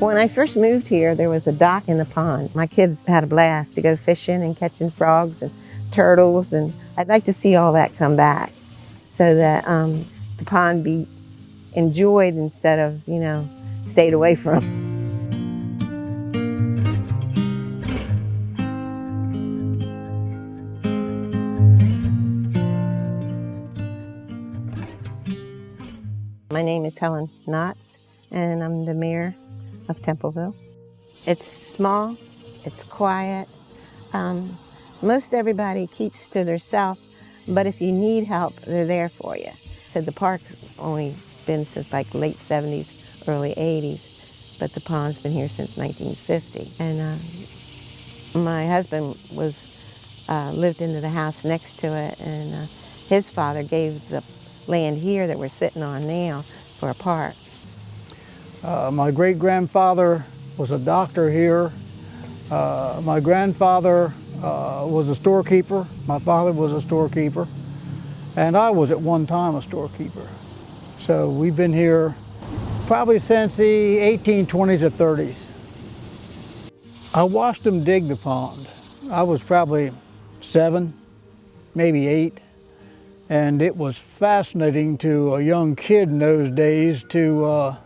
When I first moved here, there was a dock in the pond. My kids had a blast to go fishing and catching frogs and turtles, and I'd like to see all that come back so that the pond be enjoyed instead of, stayed away from. My name is Helen Knotts, and I'm the mayor of Templeville. It's small, it's quiet. Most everybody keeps to themselves, but if you need help, they're there for you. So the park's only been since like late 70s, early 80s, but the pond's been here since 1950. And my husband lived into the house next to it, and his father gave the land here that we're sitting on now for a park. My great-grandfather was a doctor here. My grandfather was a storekeeper. My father was a storekeeper. And I was at one time a storekeeper. So we've been here probably since the 1820s or 30s. I watched them dig the pond. I was probably 7, maybe 8. And it was fascinating to a young kid in those days to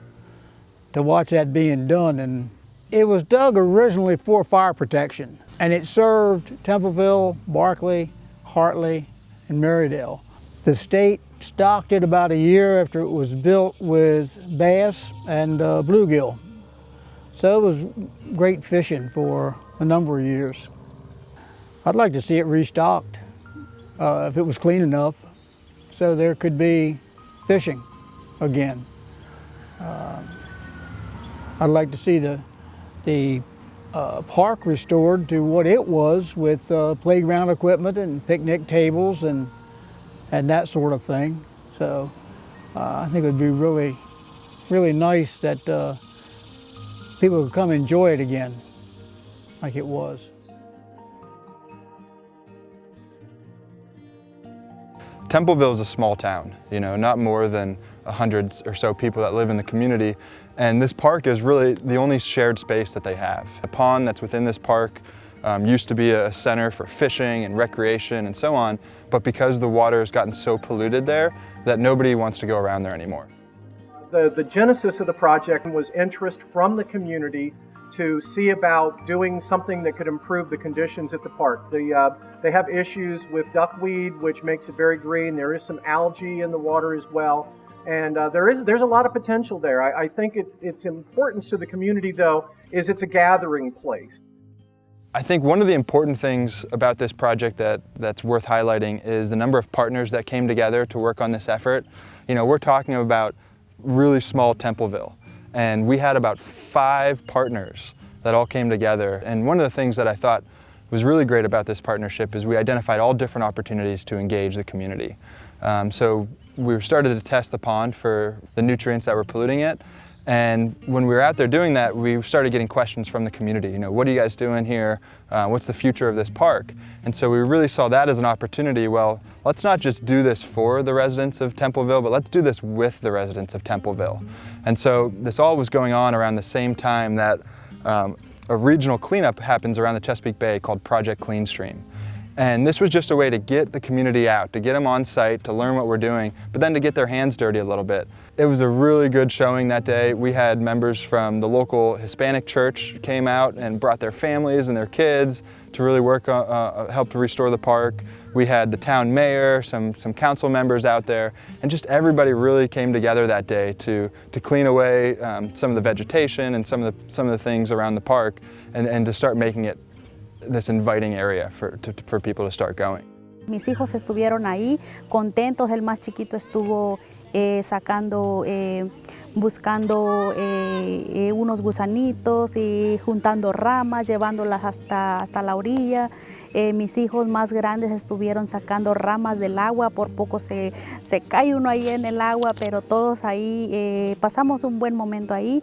watch that being done. And it was dug originally for fire protection, and it served Templeville, Barkley, Hartley, and Marydale. The state stocked it about a year after it was built with bass and bluegill. So it was great fishing for a number of years. I'd like to see it restocked if it was clean enough, so there could be fishing again. I'd like to see the park restored to what it was, with playground equipment and picnic tables and that sort of thing. So I think it would be really, really nice that people could come enjoy it again like it was. Templeville is a small town, not more than 100 or so people that live in the community, and this park is really the only shared space that they have. The pond that's within this park used to be a center for fishing and recreation and so on, but because the water has gotten so polluted there that nobody wants to go around there anymore. The genesis of the project was interest from the community to see about doing something that could improve the conditions at the park. They have issues with duckweed, which makes it very green. There is some algae in the water as well. And there's a lot of potential there. I think its importance to the community, though, is it's a gathering place. I think one of the important things about this project that's worth highlighting is the number of partners that came together to work on this effort. We're talking about really small Templeville, and we had about 5 partners that all came together. And one of the things that I thought was really great about this partnership is we identified all different opportunities to engage the community. So we started to test the pond for the nutrients that were polluting it. And when we were out there doing that, we started getting questions from the community. What are you guys doing here? What's the future of this park? And so we really saw that as an opportunity. Well, let's not just do this for the residents of Templeville, but let's do this with the residents of Templeville. And so this all was going on around the same time that a regional cleanup happens around the Chesapeake Bay called Project Clean Stream. And this was just a way to get the community out, to get them on site, to learn what we're doing, but then to get their hands dirty a little bit. It was a really good showing that day. We had members from the local Hispanic church came out and brought their families and their kids to really work, help to restore the park. We had the town mayor, some council members out there, and just everybody really came together that day to clean away some of the vegetation and some of the things around the park, and to start making it this inviting area for people to start going. Mis hijos estuvieron ahí contentos. El más chiquito estuvo buscando unos gusanitos y juntando ramas, llevándolas hasta la orilla. Mis hijos más grandes estuvieron sacando ramas del agua. Por poco se cae uno ahí en el agua, pero todos ahí pasamos un buen momento ahí.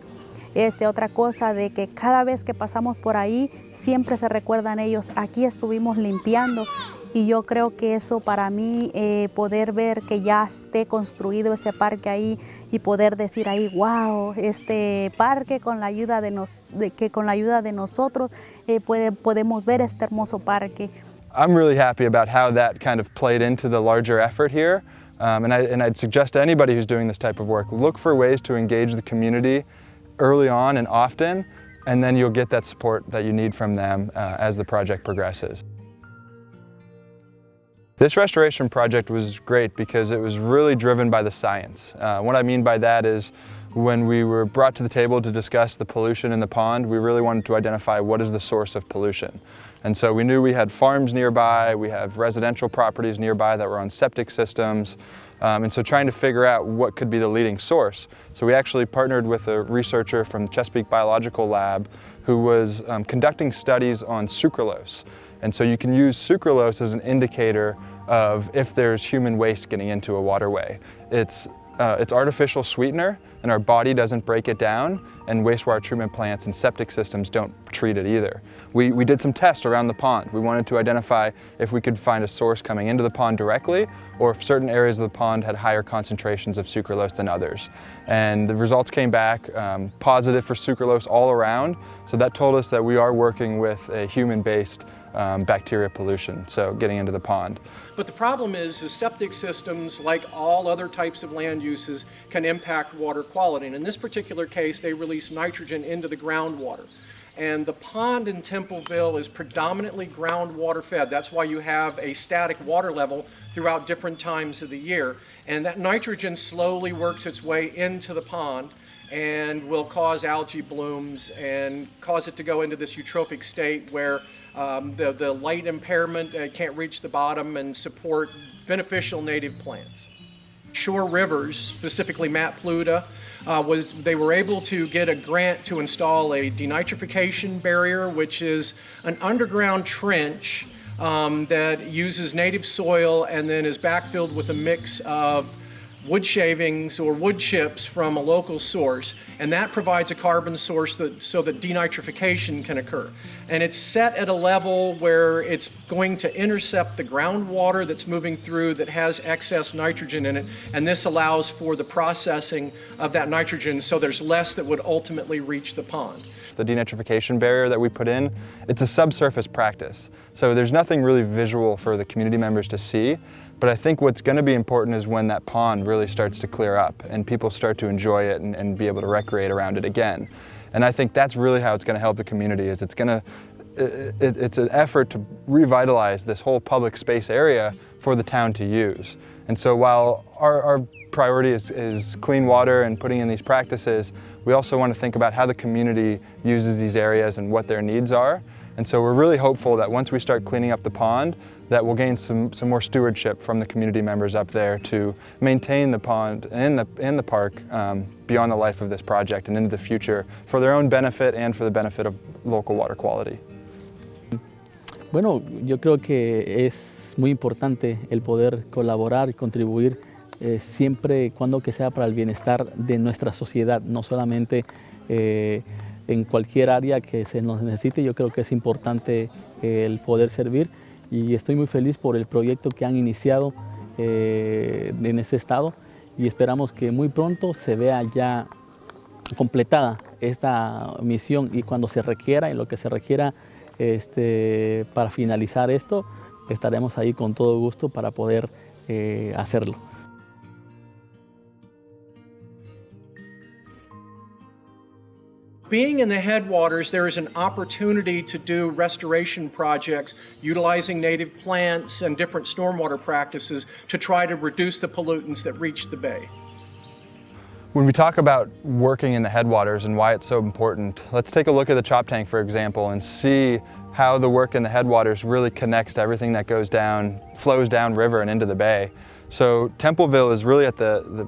Otra cosa de que cada vez que pasamos por ahí siempre se recuerdan ellos, aquí estuvimos limpiando Y yo creo que eso para mí, poder ver que ya esté construido ese parque ahí y poder decir ahí, wow, este parque con la ayuda de nosotros podemos ver este hermoso parque. I'm really happy about how that kind of played into the larger effort here. And I'd suggest to anybody who's doing this type of work, look for ways to engage the community early on and often, and then you'll get that support that you need from them as the project progresses. This restoration project was great because it was really driven by the science. What I mean by that is when we were brought to the table to discuss the pollution in the pond, we really wanted to identify what is the source of pollution. And so we knew we had farms nearby, we have residential properties nearby that were on septic systems, and so trying to figure out what could be the leading source. So we actually partnered with a researcher from the Chesapeake Biological Lab who was conducting studies on sucralose. And so you can use sucralose as an indicator of if there's human waste getting into a waterway. It's artificial sweetener, and our body doesn't break it down, and wastewater treatment plants and septic systems don't treat it either. We did some tests around the pond. We wanted to identify if we could find a source coming into the pond directly, or if certain areas of the pond had higher concentrations of sucralose than others. And the results came back positive for sucralose all around, so that told us that we are working with a human-based bacteria pollution, so getting into the pond. But the problem is septic systems, like all other types of land uses, can impact water quality. And in this particular case, they release nitrogen into the groundwater. And the pond in Templeville is predominantly groundwater fed. That's why you have a static water level throughout different times of the year. And that nitrogen slowly works its way into the pond and will cause algae blooms and cause it to go into this eutrophic state where the light impairment can't reach the bottom and support beneficial native plants. Shore Rivers, specifically Matt Pluta, they were able to get a grant to install a denitrification barrier, which is an underground trench that uses native soil and then is backfilled with a mix of wood shavings or wood chips from a local source, and that provides a carbon source so that denitrification can occur. And it's set at a level where it's going to intercept the groundwater that's moving through that has excess nitrogen in it, and this allows for the processing of that nitrogen so there's less that would ultimately reach the pond. The denitrification barrier that we put in, it's a subsurface practice. So there's nothing really visual for the community members to see, but I think what's going to be important is when that pond really starts to clear up and people start to enjoy it and be able to recreate around it again. And I think that's really how it's going to help the community, is it's an effort to revitalize this whole public space area for the town to use. And so while our priority is clean water and putting in these practices, we also want to think about how the community uses these areas and what their needs are. And so we're really hopeful that once we start cleaning up the pond, that we'll gain some more stewardship from the community members up there to maintain the pond and the park beyond the life of this project and into the future for their own benefit and for the benefit of local water quality. Bueno, yo creo que es muy importante el poder colaborar y contribuir siempre y cuando que sea para el bienestar de nuestra sociedad, no solamente en cualquier área que se nos necesite. Yo creo que es importante el poder servir y estoy muy feliz por el proyecto que han iniciado en este estado y esperamos que muy pronto se vea ya completada esta misión y cuando se requiera, en lo que se requiera para finalizar esto, estaremos ahí con todo gusto para poder hacerlo. Being in the headwaters, there is an opportunity to do restoration projects utilizing native plants and different stormwater practices to try to reduce the pollutants that reach the bay. When we talk about working in the headwaters and why it's so important, let's take a look at the chop tank, for example, and see how the work in the headwaters really connects to everything that goes down, flows down river and into the bay. So Templeville is really at the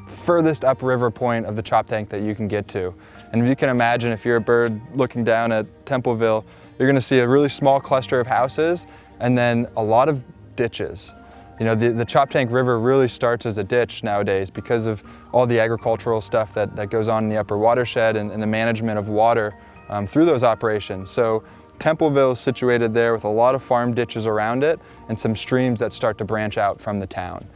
furthest upriver point of the chop tank that you can get to. And if you can imagine, if you're a bird looking down at Templeville, you're going to see a really small cluster of houses and then a lot of ditches. You know, the Chop Tank River really starts as a ditch nowadays because of all the agricultural stuff that goes on in the upper watershed and the management of water through those operations. So Templeville is situated there with a lot of farm ditches around it and some streams that start to branch out from the town.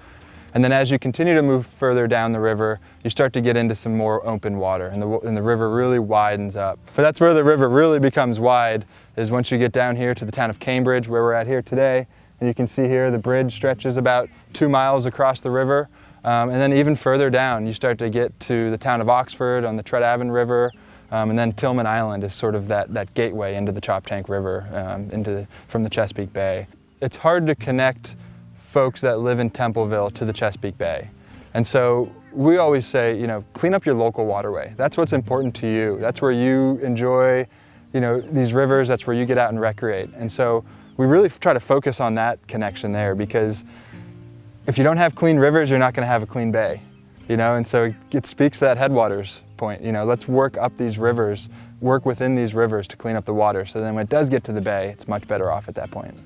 And then as you continue to move further down the river, you start to get into some more open water, and the river really widens up. But that's where the river really becomes wide, is once you get down here to the town of Cambridge, where we're at here today. And you can see here the bridge stretches about 2 miles across the river. And then even further down, you start to get to the town of Oxford on the Tredaven River. And then Tillman Island is sort of that gateway into the Choptank River, from the Chesapeake Bay. It's hard to connect folks that live in Templeville to the Chesapeake Bay. And so we always say, clean up your local waterway. That's what's important to you. That's where you enjoy, these rivers. That's where you get out and recreate. And so we really try to focus on that connection there, because if you don't have clean rivers, you're not going to have a clean bay. And so it speaks to that Headwaters point. Let's work up these rivers, work within these rivers to clean up the water. So then when it does get to the bay, it's much better off at that point.